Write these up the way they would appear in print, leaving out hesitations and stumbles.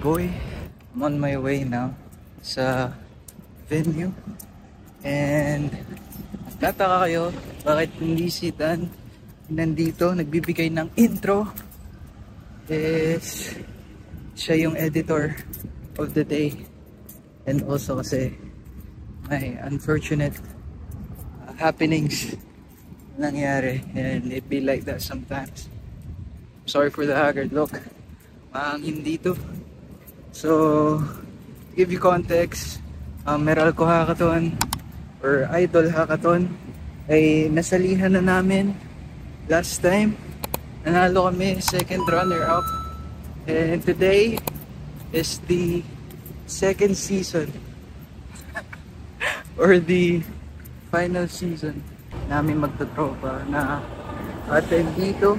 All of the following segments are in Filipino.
boy. I'm on my way now sa venue. And tataka kayo bakit hindi si Dan nandito nagbibigay ng intro. Is siya yung editor of the day. And also kasi may unfortunate happenings nangyari, and it be like that sometimes. Sorry for the haggard look. Mahangin dito. So, to give you context, Meralco Hackathon or Idol Hackathon ay nasalihan na namin last time. Nanalo kami, second runner up. And today is the second season or the final season namin magtatropa na attend dito.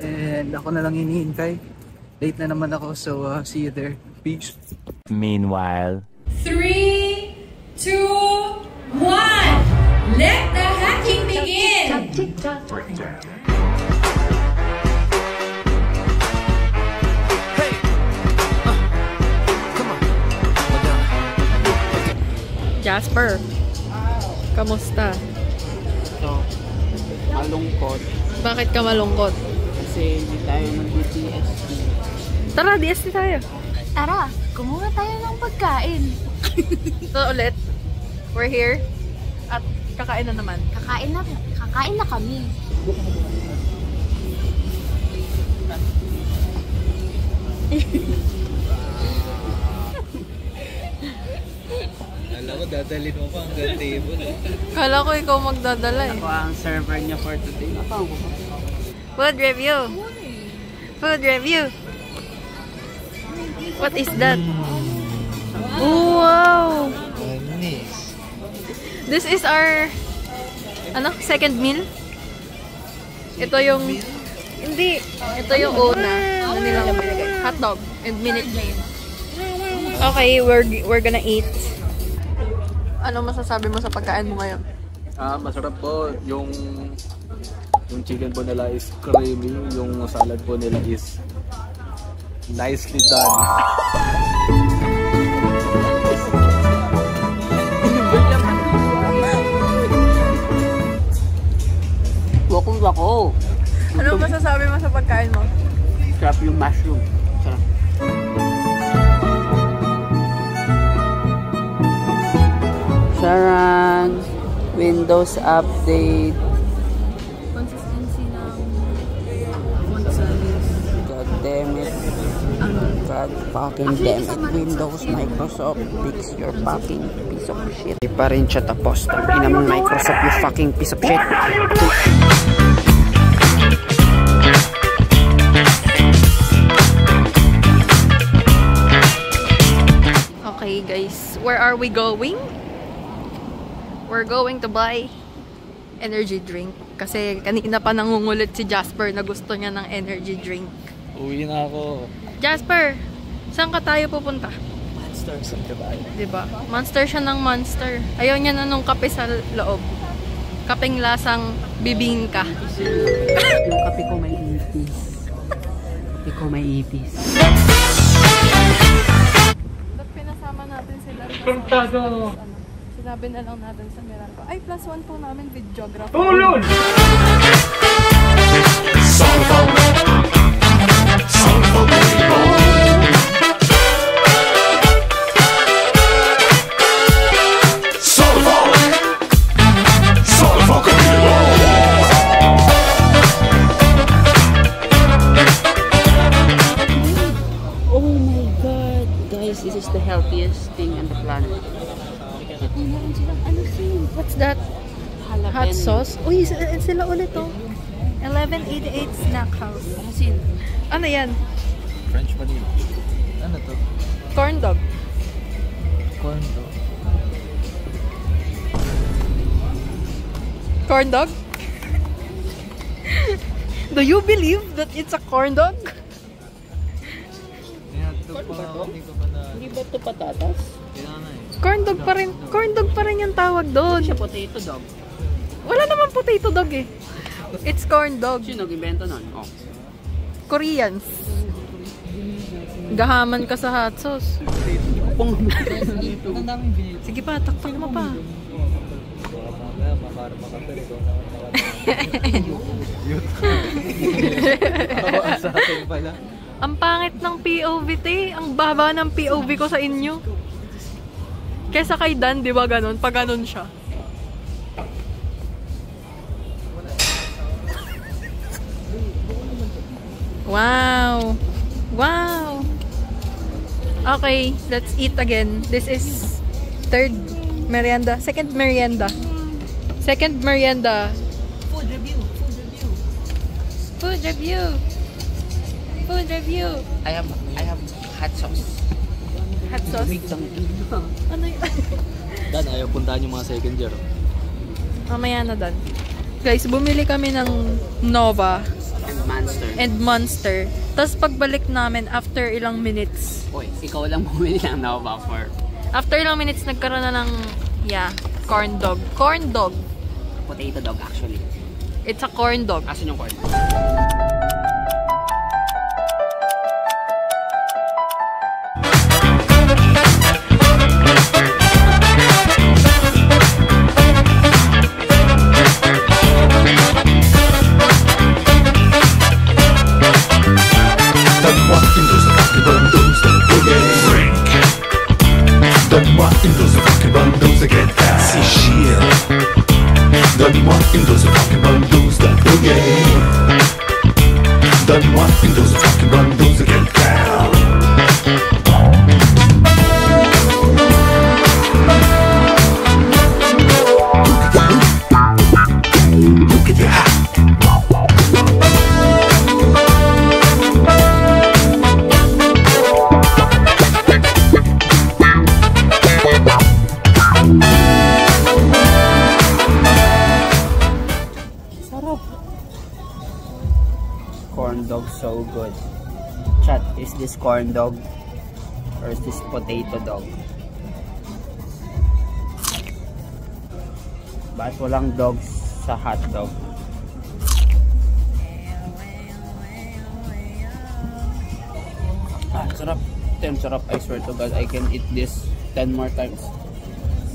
And ako na lang hinihintay. Late na naman ako, so see you there. Peace. Meanwhile, 3, 2, 1. Let the hacking begin. Jasper, kamusta? So, malungkot. Bakit ka malungkot? Kasi hindi tayo mag-DST. Tara, DST tayo. Tara, kumuha tayo ng pagkain. So ulit, we're here at kakain na naman. Kakain na kami. Alam ko, dadalhin mo pa hanggang table. Kala ko ikaw magdadala eh. Ako ang server niya for today. Food review. Food review. What is that? Oh, wow! Nice. This is our second meal. Ito yung hindi, ito yung una na nilang binigay. Hotdog and Minute Maid. Okay, we're gonna eat. Ano masasabi mo sa pagkain mo ngayon? Masarap po. Yung chicken po nila is creamy. Yung salad po nila is nicely done. Wako. Ano masasabi mo sa pagkain mo? Sarap yung mushroom. Sarap. Sharon, Windows update. Consistency ng font size. God damn it. God fucking damn it. Windows, Microsoft, fix your fucking piece of shit. Di pa rin siya tapos. Ina mong Microsoft, you fucking piece of shit. Okay guys, where are we going? We're going to buy energy drink. Kasi kanina pa nangungulit si Jasper na gusto niya ng energy drink. Uwi na ako. Jasper, saan ka tayo pupunta? Monster sa Dubai. Diba? Monster siya ng monster. Ayaw niya na nung kape sa loob. Kapeng lasang bibingka. Yung kape ko may ipis. Kape ko may ipis. Ba't pinasama natin sila? Sinabi na lang natin sa Meralco. Ay, +1 po namin videographer. Tulun! Oh my god, guys, this is the healthiest thing on the planet. What's that? Hot sauce? Uy, sila ulit oh. 1188 Snack House. Asin. Ano yan? French vanilla. Ano to? Corn dog. Corn dog. Corn dog? Do you believe that it's a corn dog? Hindi ba ito patatas? Corn dog pa rin. Corn dog pa rin yung tawag doon. Siya potato dog. Wala naman potato dog eh. It's corn dog. Sino nag-invento nun? Oh. Koreans. Gahaman ka sa hot sauce. Sige pa, takpak mo pa. Ang pangit ng POV, te. Ang baba ng POV ko sa inyo. Kesa kay Dan, di ba ganon? Pag ganon siya. Wow! Wow! Okay, let's eat again. This is third merienda. Second merienda. Second merienda. Food review. Food review. Food review. I have hot sauce. Hot sauce? Ano yun? Dan, ayaw puntahan yung mga second year. Mamaya na Dan. Guys, bumili kami ng Nova and Monster. Tapos pagbalik namin after ilang minutes. Uy, ikaw lang bumili ng Nova for. After ilang minutes, nagkaroon na ng, corn dog. Corn dog. Potato dog actually. It's a corn dog. Asan yung corn? Corn dog so good. Chat, is this corn dog or is this potato dog? Bakit walang dogs sa hot dog? Sarap. Damn sarap. I swear to God, I can eat this 10 more times.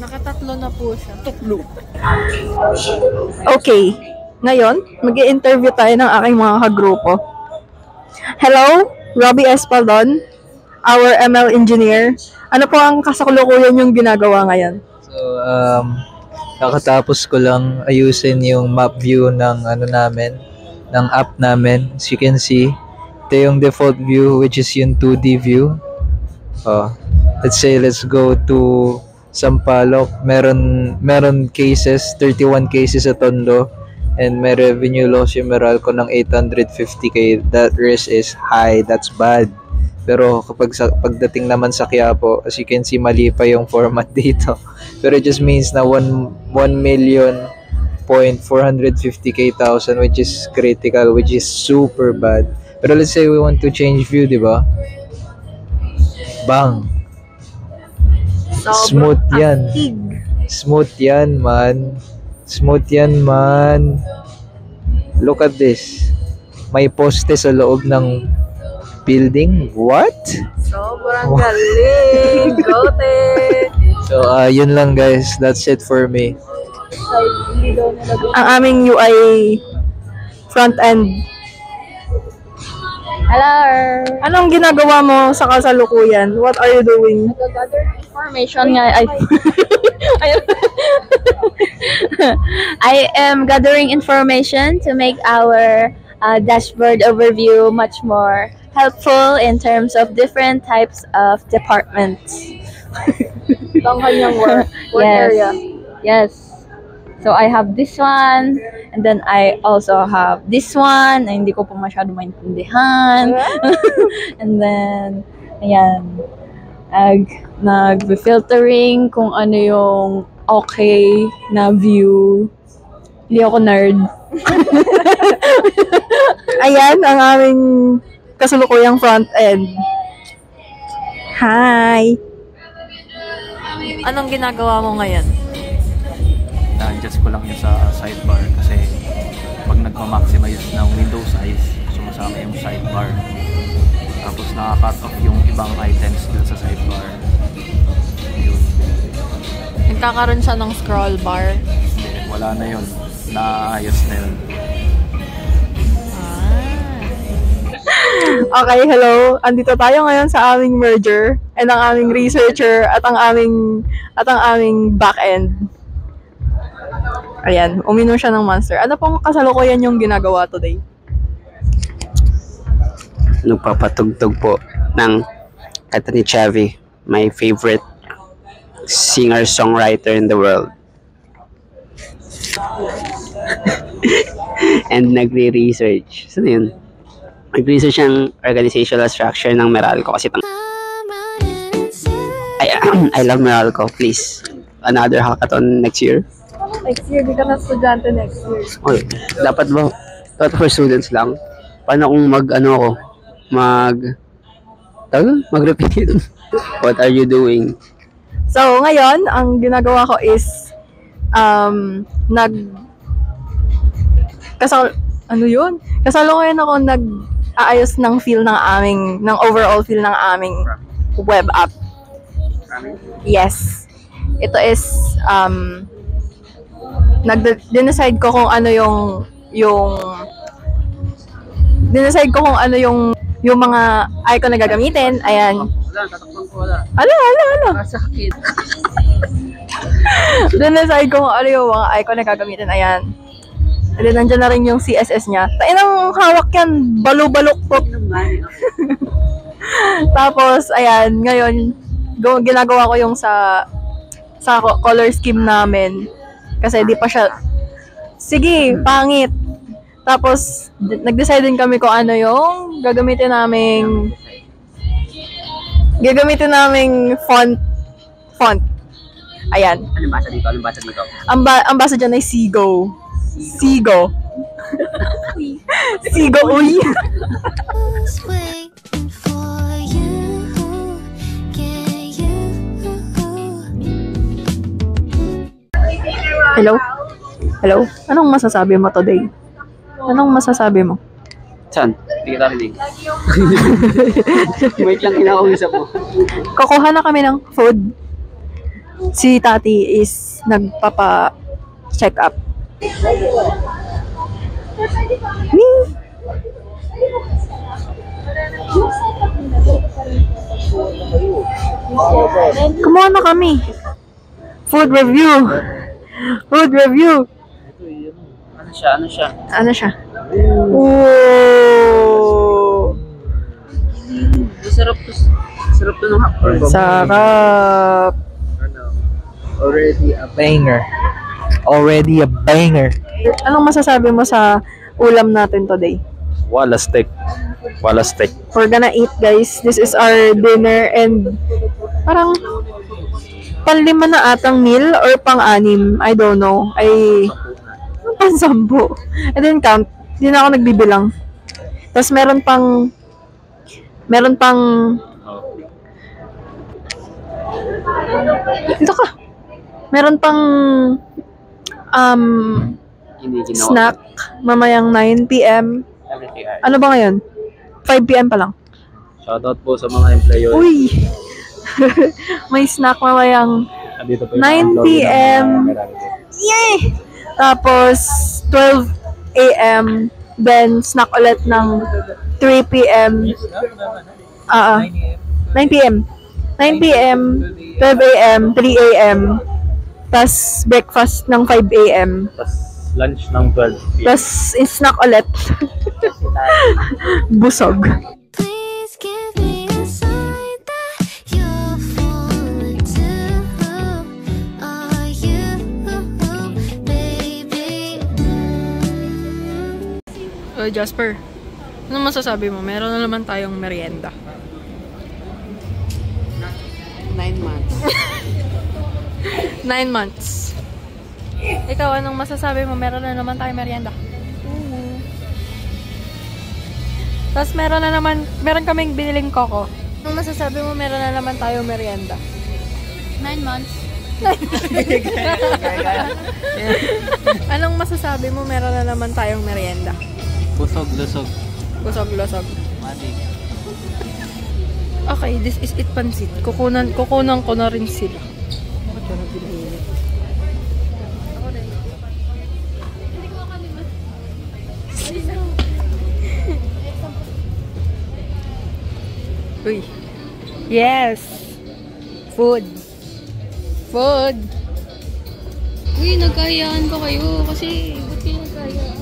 Nakatatlo na po siya. Tatlo. Okay. Ngayon, mag-i-interview tayo ng aking mga kagrupo. Hello, Robbie Espaldon, our ML engineer. Ano po ang kasakulukuyan yung ginagawa ngayon? So, nakatapos ko lang ayusin yung map view ng ng app namin. As you can see, ito yung default view, which is yung 2D view. Let's say, let's go to Sampaloc. Meron cases, 31 cases sa Tondo. And may revenue loss yung Meralco ng 850k. That risk is high. That's bad. Pero pagdating naman sa Quiapo, as you can see, mali pa yung format dito. Pero it just means na 1,450,000, which is critical, which is super bad. Pero let's say we want to change view, di ba? Bang! Smooth yan. Smooth yan, man. Smooth yan, man. Look at this. May poste sa loob ng building. What? Sobrang galing. Gote. So, yun lang guys. That's it for me. Ang aming UI front end. Hello! Anong ginagawa mo sa kasalukuyan? What are you doing? Nag-gather information nga. I am gathering information to make our dashboard overview much more helpful in terms of different types of departments. Ang kanyang work area. Yes. So I have this one, and then I also have this one, na hindi ko po masyado maintindihan. And then, ayan, nag-filtering kung ano yung okay na view. Hindi ako nerd. Ayan, ang aming kasulukuyang front end. Hi! Anong ginagawa mo ngayon? Na-adjust ko lang yun sa sidebar kasi pag nagma-maximize ng window size, sumasama yung sidebar. Tapos naka-cut off yung ibang items dun sa sidebar. Yun. Nagkakaroon siya ng scroll bar. Hindi, wala na yun. Naayos na yun. Okay, hello. Andito tayo ngayon sa aming merger and ang aming researcher at ang aming back-end. Ayan, uminom siya ng Monster. Ano pong kasalukuyan yung ginagawa today? Nagpapatugtog po ng kanta ni Chavi, my favorite singer-songwriter in the world. And nagre-research. Saan yun? Nag-research ang organizational structure ng Meralco kasi I love Meralco. Please, another hackathon next year. Next year, di ka na estudyante next year. Oy, dapat ba? Dapat for students lang. Paano kung mag-repeat? What are you doing? So, ngayon, ang ginagawa ko is kasalukuyan ako nag-aayos ng overall feel ng aming web app. Yes. Ito is dinecide ko kung ano yung mga icon na gagamitin. Ayan. Wala, tatakpan ko wala. Ala. Sakit. Dinecide ko kung ano yung mga icon na gagamitin. Ayan. And then, nandiyan na rin yung CSS niya. Tainang hawak yan. Balo-balok-pok. Tapos, ayan. Ngayon, ginagawa ko yung sa color scheme namin. Kasi di pa siya... Sige, pangit. Tapos, nag-decide din kami kung ano yung gagamitin naming font. Ayan. Anong basa dito? Ang basa dyan ay Sigo. Sigo, uy. Hello? Anong masasabi mo today? Saan? Hindi kita rinig. Wait lang, kinakausap mo. Kukuha na kami ng food. Si Tati is nagpapa-check up. Kumuha na kami. Food review. Ano siya? Ooh. Sarap to ng hapon. Sarap. Already a banger. Anong masasabi mo sa ulam natin today? Wala steak. We're gonna eat, guys. This is our dinner and parang pang-5 na atang meal or pang-6. I don't know. Pang-10. And then count. Hindi na ako nagbibilang. Tapos meron pang dito ka. Meron pang snack mamayang 9 PM. Ano ba ngayon? 5 PM pa lang. Shoutout po sa mga employee. Uy! May snack mamayang 9 PM. Yay! Tapos 12 AM. Then snack ulit ng 3 PM. 9 PM. 9 PM, 12 AM, 3 AM. Tapos breakfast ng 5 AM. Tapos lunch ng 12 PM. Tapos snack ulit. Busog. Please give me a sign that you'll fall into. Are you, baby? Oh, Jasper. Ano masasabi mo? Meron na naman tayong merienda. 9 months. 9 months. Ikaw, anong masasabi mo? Meron na naman tayong merienda. Tapos meron kaming biniling koko. Anong masasabi mo? Meron na naman tayong merienda. 9 months. Anong masasabi mo? Meron na naman tayong merienda. Busog-lusog. Busog-lusog. Matik. Okay, this is it pansit. Kukunan ko na rin sila. Bakit ba pinahilip? Uy. Yes! Food. Food! Uy, nagkayaan ko kayo kasi ba't kayo nagkayaan?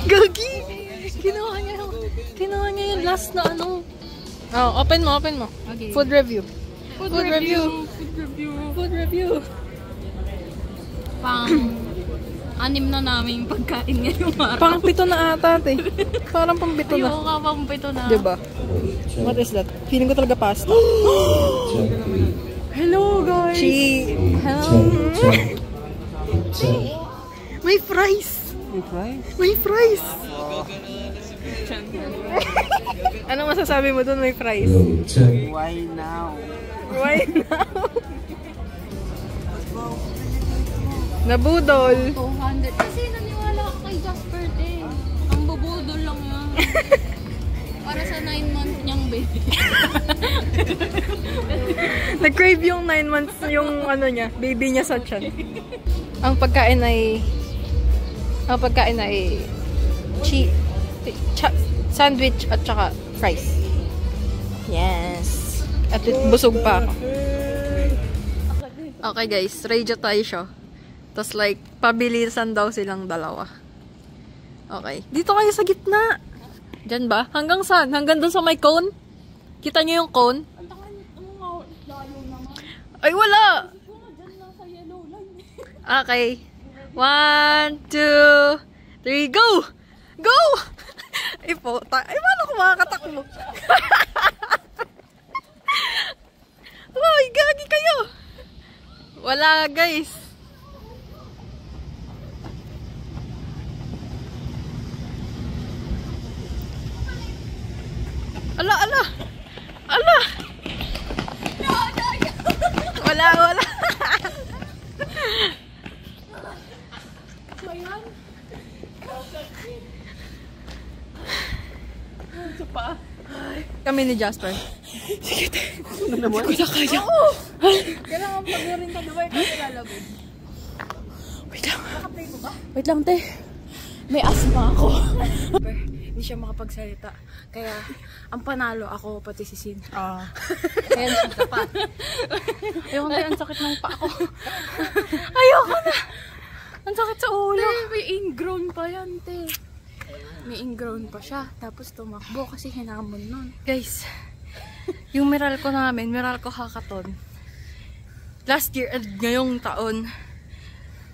Gagi! Ginawa niya yung last na ano. Oh, open mo. Okay. Food review. Food review. Pang-anim na naming pagkain ngayong araw. Parang 7 na ata, te. Parang pang 7 na. Ayoko ka pang 7 na. Diba? What is that? Feeling ko talaga pasta. Hello, guys! Hello! May fries! May fries! Anong masasabi mo dun, may fries? Why now? Why now? Nabudol. 200. Kasi naniwala ka kay Jasper eh. Ang bubudol lang yan. Para sa 9 months niyang baby. Nag-crave yung 9 months yung ano niya, baby niya sa tiyan. Ang pagkain ay sandwich at saka fries. Yes. At busog pa ako. Okay guys, ready tayo siya. Tapos like, pabilisan daw silang dalawa. Okay. Dito kayo sa gitna. Diyan ba? Hanggang saan? Hanggang doon sa may cone? Kita nyo yung cone? Ay, wala! Okay. 1, 2, 3, go! Go! Ay po, ay paano ko makakatakbo? Uy, gagi kayo! Wala guys. Ala! Wala. Kami ni Jasper. Sige, ano naman? Hindi ko na kaya. Kailangan pag-rin ka diba ito lalabog? Wait lang, te. May asma ako. Hindi siya makapagsalita. Kaya, ang panalo ako, pati si Sin. Ayan siya dapat. Ayoko na, ang sakit ng paa ko. Ayoko na! Ang sakit sa ulo. May ingrown pa yan, te. May ingrown pa siya. Tapos tumakbo kasi hinamon nun. Guys, yung Meralco namin, Meralco Hackathon. Last year at ngayong taon,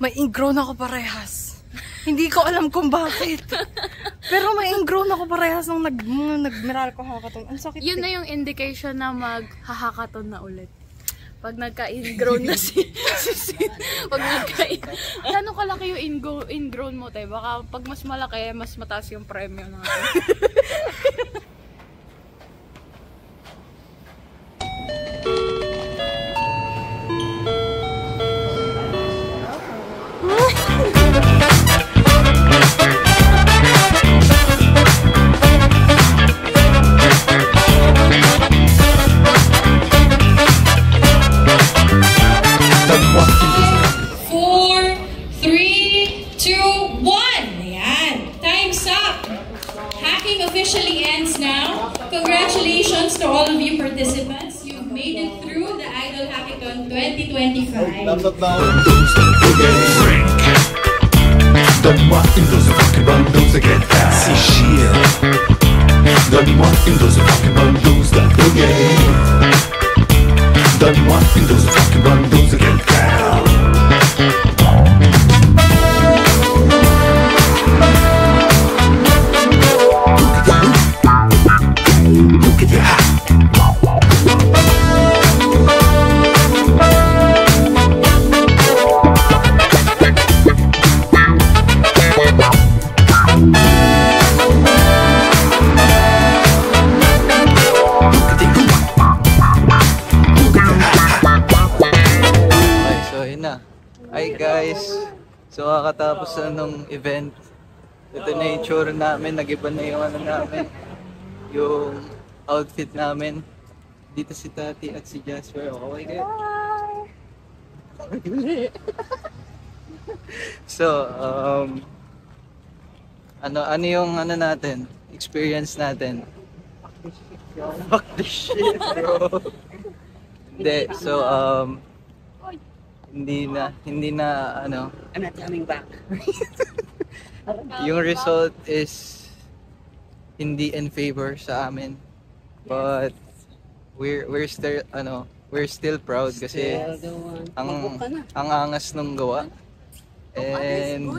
may ingrown ako parehas. Hindi ko alam kung bakit. Pero may ingrown ako parehas nung nag-Meralco Hackathon. Ang sakit. Yun na yung indication na mag-hackathon na ulit. Pag nagka-ingrown na si Sin. Pag gano'ng kalaki yung ingrown mo, tayo? Baka pag mas malaki, mas mataas yung premyo natin. Officially ends now. Congratulations to all of you participants. You've made it through the Idol Hackathon 2025. Don't walk in those fucking bundles to get fancy shit. Don't walk in those fucking bundles that boogie. Don't walk in those fucking bundles to get down. Look at that. Okay, so yun na. Hi guys. So kakatapos na nung event. ito na yung tsura namin. Nag-iba na yung ano namin. Yung outfit namin. Dito si Tati at si Jasper. Okay kayo? So, ano yung ano natin? Experience natin? Fuck this shit, bro. Hindi, so, hindi na, ano. I'm not coming back. Yung result is hindi in favor sa amin. But, we're still proud kasi ang angas nung gawa. And,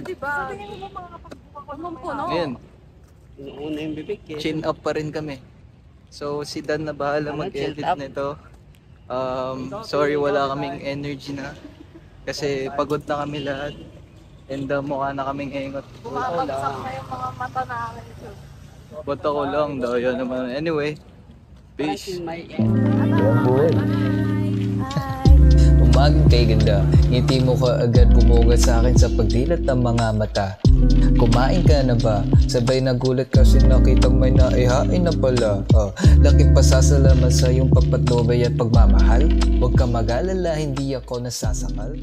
ngayon, chin up pa rin kami. So, si Dan na bahala mag-edit nito. Sorry, wala kaming energy na. Kasi pagod na kami lahat. And mukha na kaming engot. Bumabagsak na yung mga mata namin. Ba't ako lang daw, yun naman. Anyway, peace. Umagang kay ganda, ngiti mo ka agad bumugat sa akin sa pagdilat ng mga mata. Kumain ka na ba? Sabay nagulat kasi nakitang may naihain na pala. Laki pasasalamat sa iyong papatnubay at pagmamahal. Huwag ka mag-alala, hindi ako nasasakal.